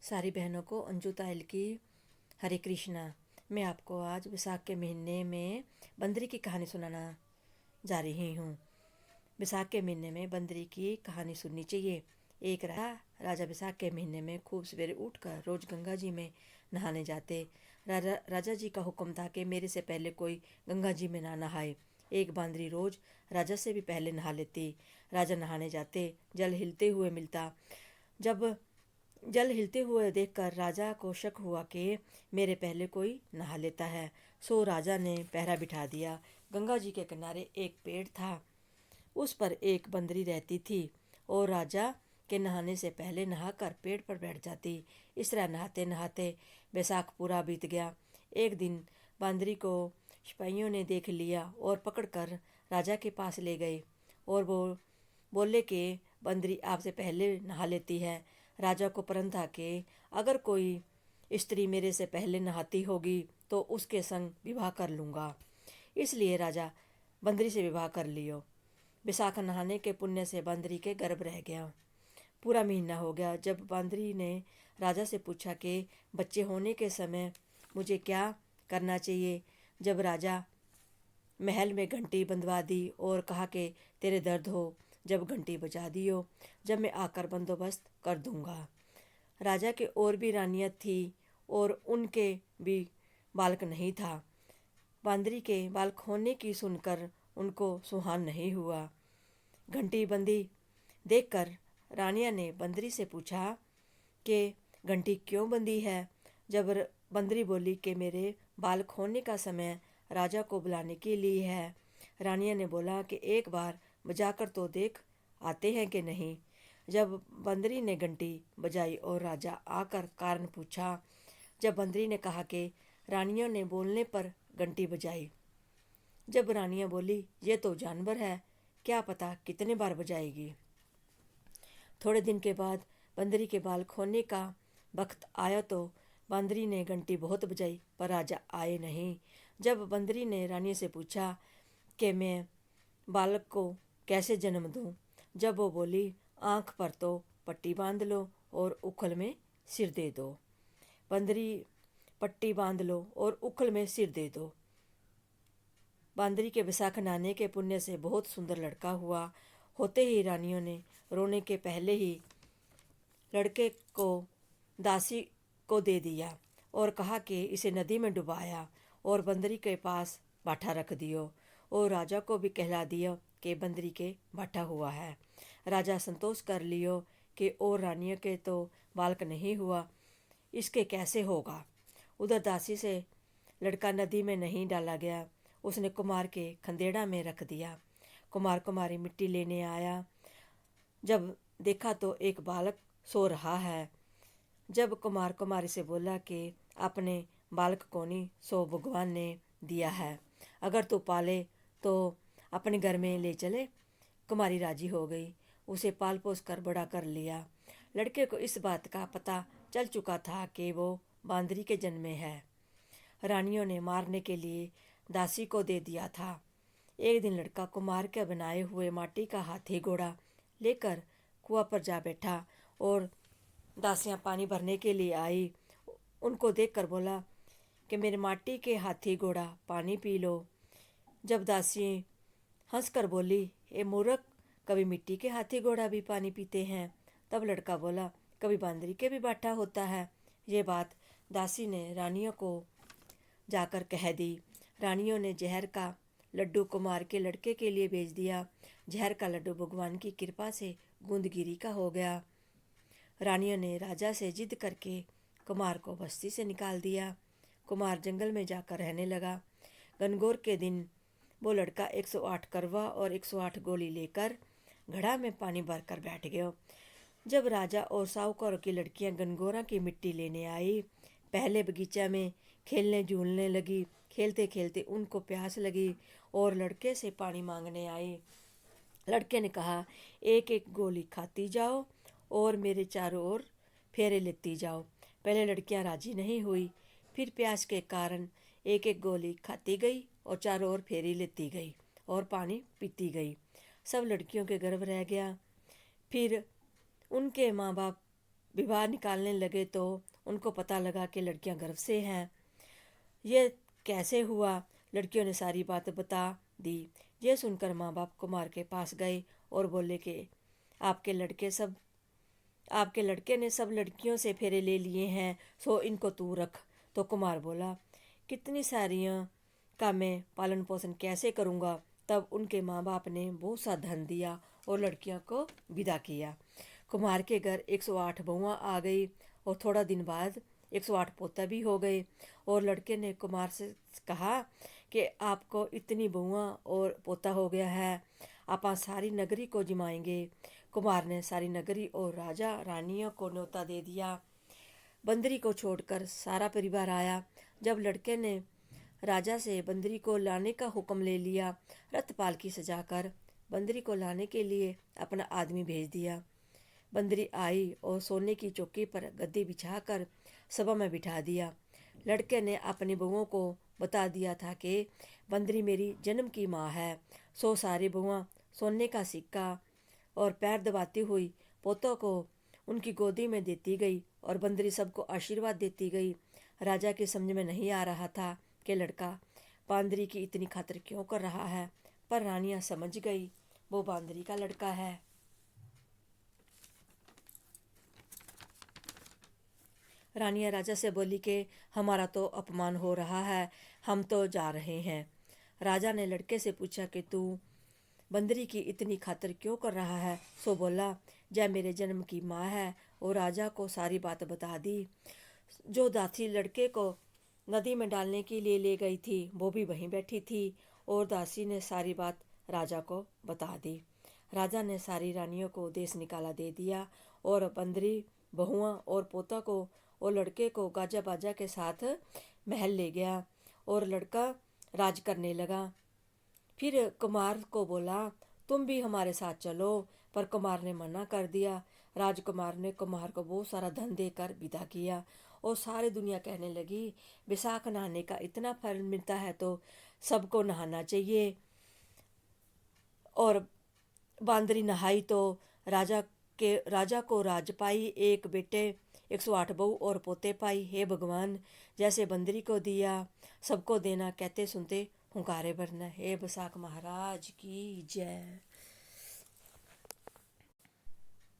सारी बहनों को अंजू तायल की हरे कृष्णा। मैं आपको आज विसाख के महीने में बंदरी की कहानी सुनाना जा रही हूँ। विसाख के महीने में बंदरी की कहानी सुननी चाहिए। एक राजा विसाख के महीने में खूब सवेरे उठकर रोज गंगा जी में नहाने जाते। राजा जी का हुक्म था कि मेरे से पहले कोई गंगा जी में ना नहाए। एक बांदरी रोज राजा से भी पहले नहा लेती। राजा नहाने जाते, जल हिलते हुए मिलता। जब जल हिलते हुए देखकर राजा को शक हुआ कि मेरे पहले कोई नहा लेता है। सो राजा ने पहरा बिठा दिया। गंगा जी के किनारे एक पेड़ था, उस पर एक बंदरी रहती थी और राजा के नहाने से पहले नहाकर पेड़ पर बैठ जाती। इस तरह नहाते नहाते बैसाख पूरा बीत गया। एक दिन बंदरी को सिपाहियों ने देख लिया और पकड़कर राजा के पास ले गए और वो बोले कि बंदरी आपसे पहले नहा लेती है। राजा को प्रण था कि अगर कोई स्त्री मेरे से पहले नहाती होगी तो उसके संग विवाह कर लूँगा। इसलिए राजा बंदरी से विवाह कर लियो। विशाखा नहाने के पुण्य से बंदरी के गर्भ रह गया। पूरा महीना हो गया जब बंदरी ने राजा से पूछा कि बच्चे होने के समय मुझे क्या करना चाहिए। जब राजा महल में घंटी बंधवा दी और कहा कि तेरे दर्द हो जब घंटी बजा दियो, जब मैं आकर बंदोबस्त कर दूंगा। राजा के और भी रानियां थी और उनके भी बालक नहीं था। बांदरी के बालक होने की सुनकर उनको सुहान नहीं हुआ। घंटी बंदी देखकर रानिया ने बंदरी से पूछा कि घंटी क्यों बंदी है। जब बंदरी बोली कि मेरे बालक होने का समय राजा को बुलाने के लिए है। रानिया ने बोला कि एक बार बजाकर तो देख आते हैं कि नहीं। जब बंदरी ने घंटी बजाई और राजा आकर कारण पूछा। जब बंदरी ने कहा कि रानियों ने बोलने पर घंटी बजाई। जब रानियां बोली ये तो जानवर है, क्या पता कितने बार बजाएगी। थोड़े दिन के बाद बंदरी के बाल खोने का वक्त आया तो बंदरी ने घंटी बहुत बजाई पर राजा आए नहीं। जब बंदरी ने रानी से पूछा कि मैं बालक को कैसे जन्म दूं, जब वो बोली आँख पर तो पट्टी बांध लो और उखल में सिर दे दो। बंदरी पट्टी बांध लो और उखल में सिर दे दो। बंदरी के विशाख नहाने के पुण्य से बहुत सुंदर लड़का हुआ। होते ही रानियों ने रोने के पहले ही लड़के को दासी को दे दिया और कहा कि इसे नदी में डुबाया और बंदरी के पास बाठा रख दियो और राजा को भी कहला दिया कि बंदरी के बाठा हुआ है। राजा संतोष कर लियो कि और रानियों के तो बालक नहीं हुआ, इसके कैसे होगा। उधर दासी से लड़का नदी में नहीं डाला गया, उसने कुमार के खंदेड़ा में रख दिया। कुमार कुमारी मिट्टी लेने आया। जब देखा तो एक बालक सो रहा है। जब कुमार कुमारी से बोला कि अपने बालक को नहीं सो भगवान ने दिया है, अगर तू पाले तो अपने घर में ले चले। कुमारी राजी हो गई, उसे पाल पोस कर बड़ा कर लिया। लड़के को इस बात का पता चल चुका था कि वो बांदरी के जन्मे है। रानियों ने मारने के लिए दासी को दे दिया था। एक दिन लड़का कुमार के बनाए हुए माटी का हाथी घोड़ा लेकर कुआं पर जा बैठा और दासियां पानी भरने के लिए आई। उनको देखकर बोला कि मेरे माटी के हाथी घोड़ा पानी पी लो। जब दासी हंसकर बोली ए मूर्ख, कभी मिट्टी के हाथी घोड़ा भी पानी पीते हैं। तब लड़का बोला कभी बांदरी के भी बाठा होता है। ये बात दासी ने रानियों को जाकर कह दी। रानियों ने जहर का लड्डू कुमार के लड़के के लिए भेज दिया। जहर का लड्डू भगवान की कृपा से गूंदगिरी का हो गया। रानियों ने राजा से जिद करके कुमार को बस्ती से निकाल दिया। कुमार जंगल में जाकर रहने लगा। गनगौर के दिन वो लड़का 108 करवा और 108 गोली लेकर घड़ा में पानी भरकर बैठ गया। जब राजा और साहूकार की लड़कियां गनगौरा की मिट्टी लेने आई, पहले बगीचा में खेलने झूलने लगी। खेलते खेलते उनको प्यास लगी और लड़के से पानी मांगने आई। लड़के ने कहा एक एक गोली खाती जाओ और मेरे चारों ओर फेरे लेती जाओ। पहले लड़कियां राजी नहीं हुई, फिर प्यास के कारण एक एक गोली खाती गई और चारों ओर फेरी लेती गई और पानी पीती गई। सब लड़कियों के गर्भ रह गया। फिर उनके माँ बाप विवाह निकालने लगे तो उनको पता लगा कि लड़कियां गर्भ से हैं। ये कैसे हुआ? लड़कियों ने सारी बात बता दी। ये सुनकर माँ बाप कुमार के पास गए और बोले कि आपके लड़के ने सब लड़कियों से फेरे ले लिए हैं, सो इनको तू रख। तो कुमार बोला, कितनी सारियों का मैं पालन पोषण कैसे करूँगा? तब उनके माँ बाप ने बहुत सा धन दिया और लड़कियों को विदा किया। कुमार के घर 108 बहुआं आ गई और थोड़ा दिन बाद 108 पोता भी हो गए। और लड़के ने कुमार से कहा कि आपको इतनी बहुआं और पोता हो गया है, आप सारी नगरी को जिमाएंगे। कुमार ने सारी नगरी और राजा रानियों को न्योता दे दिया। बंदरी को छोड़कर सारा परिवार आया। जब लड़के ने राजा से बंदरी को लाने का हुक्म ले लिया, रथ पालकी सजाकर बंदरी को लाने के लिए अपना आदमी भेज दिया। बंदरी आई और सोने की चौकी पर गद्दी बिछाकर सभा में बिठा दिया। लड़के ने अपनी बहुओं को बता दिया था कि बंदरी मेरी जन्म की माँ है। सो सारी बहुआं सोने का सिक्का और पैर दबाती हुई पोतों को उनकी गोदी में देती गई और बंदरी सबको आशीर्वाद देती गई। राजा की समझ में नहीं आ रहा था कि लड़का बांदरी की इतनी खातिर क्यों कर रहा है, पर रानियां समझ गई वो बांदरी का लड़का है। रानियां राजा से बोली कि हमारा तो अपमान हो रहा है, हम तो जा रहे हैं। राजा ने लड़के से पूछा कि तू बंदरी की इतनी खातिर क्यों कर रहा है? सो बोला, जय मेरे जन्म की माँ है। और राजा को सारी बात बता दी। जो दासी लड़के को नदी में डालने के लिए ले गई थी वो भी वहीं बैठी थी और दासी ने सारी बात राजा को बता दी। राजा ने सारी रानियों को देश निकाला दे दिया और बंदरी बहुआं और पोता को और लड़के को गाजा बाजा के साथ महल ले गया और लड़का राज करने लगा। फिर कुमार को बोला, तुम भी हमारे साथ चलो, पर कुमार ने मना कर दिया। राजकुमार ने कुमार को बहुत सारा धन देकर विदा किया और सारी दुनिया कहने लगी, बैसाख नहाने का इतना फल मिलता है तो सबको नहाना चाहिए। और बांदरी नहाई तो राजा को राज पाई, एक बेटे 108 बहू और पोते पाई। हे भगवान, जैसे बंदरी को दिया सबको देना, कहते सुनते हुंकारे भरना। हे बैसाख महाराज की जय।